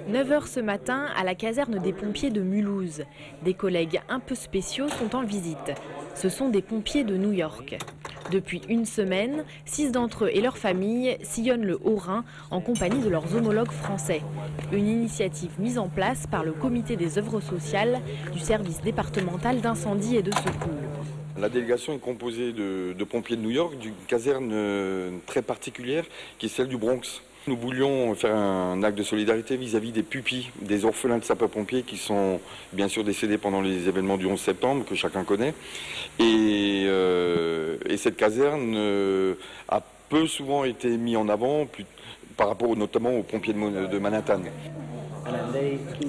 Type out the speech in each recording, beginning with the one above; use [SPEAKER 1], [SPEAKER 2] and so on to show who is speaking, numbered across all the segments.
[SPEAKER 1] 9 h ce matin à la caserne des pompiers de Mulhouse. Des collègues un peu spéciaux sont en visite. Ce sont des pompiers de New York. Depuis une semaine, 6 d'entre eux et leurs familles sillonnent le Haut-Rhin en compagnie de leurs homologues français. Une initiative mise en place par le comité des œuvres sociales du service départemental d'incendie et de secours.
[SPEAKER 2] La délégation est composée de pompiers de New York, d'une caserne très particulière qui est celle du Bronx. Nous voulions faire un acte de solidarité vis-à-vis des pupilles, des orphelins de sapeurs-pompiers qui sont bien sûr décédés pendant les événements du 11 septembre, que chacun connaît. Et cette caserne a peu souvent été mise en avant par rapport notamment aux pompiers de Manhattan.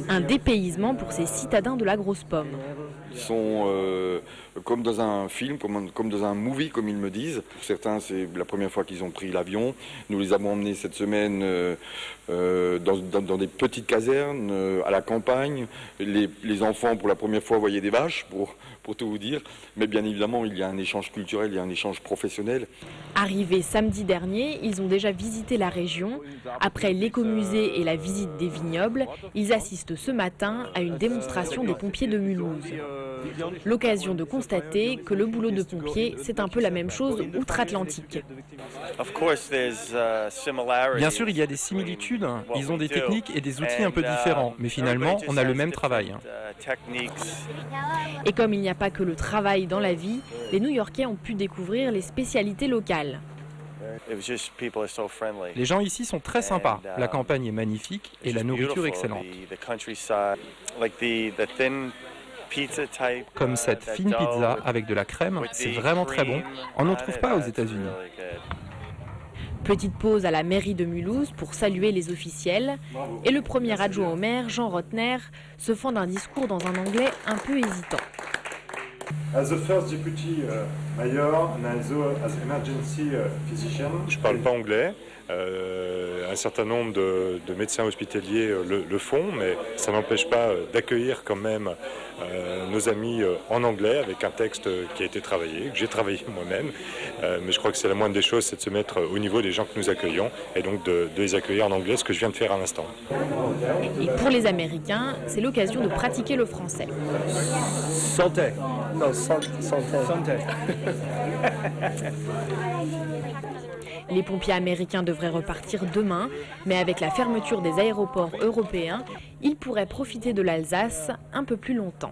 [SPEAKER 1] Un dépaysement pour ces citadins de la grosse pomme.
[SPEAKER 2] Ils sont comme dans un film, comme dans un movie, comme ils me disent. Pour certains, c'est la première fois qu'ils ont pris l'avion. Nous les avons emmenés cette semaine dans des petites casernes, à la campagne. Les enfants, pour la première fois, voyaient des vaches, pour tout vous dire. Mais bien évidemment, il y a un échange culturel, il y a un échange professionnel.
[SPEAKER 1] Arrivés samedi dernier, ils ont déjà visité la région. Après l'écomusée et la visite des vignobles, ils assistent ce matin à une démonstration des pompiers de Mulhouse. L'occasion de constater que le boulot de pompier, c'est un peu la même chose outre-Atlantique.
[SPEAKER 3] Bien sûr, il y a des similitudes. Ils ont des techniques et des outils un peu différents, mais finalement, on a le même travail.
[SPEAKER 1] Et comme il n'y a pas que le travail dans la vie, les New-Yorkais ont pu découvrir les spécialités locales.
[SPEAKER 3] Les gens ici sont très sympas, la campagne est magnifique et la nourriture excellente. Comme cette fine pizza avec de la crème, c'est vraiment très bon. On n'en trouve pas aux États-Unis.
[SPEAKER 1] Petite pause à la mairie de Mulhouse pour saluer les officiels. Et le premier adjoint au maire, Jean Rotner, se fend d'un discours dans un anglais un peu hésitant.
[SPEAKER 4] As the first deputy mayor and also as emergency physician.
[SPEAKER 5] Je ne parle pas anglais. Un certain nombre de médecins hospitaliers le font, mais ça n'empêche pas d'accueillir quand même nos amis en anglais avec un texte qui a été travaillé, que j'ai travaillé moi-même. Mais je crois que c'est la moindre des choses, c'est de se mettre au niveau des gens que nous accueillons et donc de les accueillir en anglais, ce que je viens de faire à l'instant.
[SPEAKER 1] Et pour les Américains, c'est l'occasion de pratiquer le français.
[SPEAKER 6] Santé. Non, santé.
[SPEAKER 1] Les pompiers américains devraient repartir demain, mais avec la fermeture des aéroports européens, ils pourraient profiter de l'Alsace un peu plus longtemps.